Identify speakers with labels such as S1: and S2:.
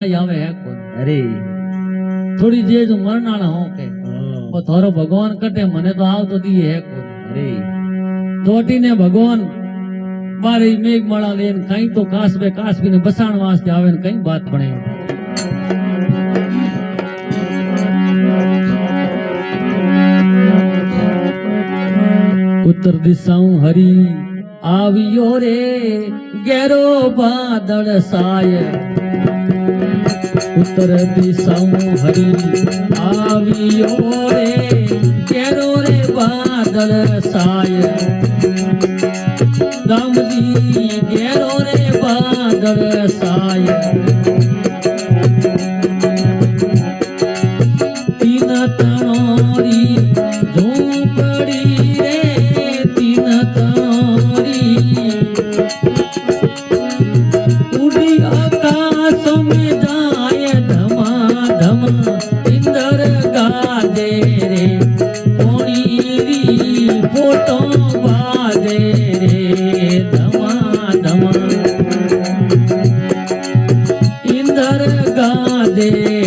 S1: आवे है कौन
S2: अरे
S1: थोड़ी जे जो मरण वाला हो के
S2: हाँ,
S1: वो थारो भगवान कटे मने तो आव तो दिए है कौन
S2: अरे
S1: दोटी ने भगवान बारी मेघ माला लेन कहीं तो कास भी ने बसाण वास्ते आवे ने कहीं बात बने उत्तर दिशाऊं हरी आवियो रे गेरो बादल साय उत्तर दिशाऊं हरी आवियो रे गेरो रे बादल साय राम जी गेरो रे बादल साय तीन तनोरी झोपड़ी रे तीन तनोरी उड़ी आकाश में जाए धमा धमा इंद्र गाजे रे पोनीरी फोटो बाजे रे धमा धमा इंद्र गाजे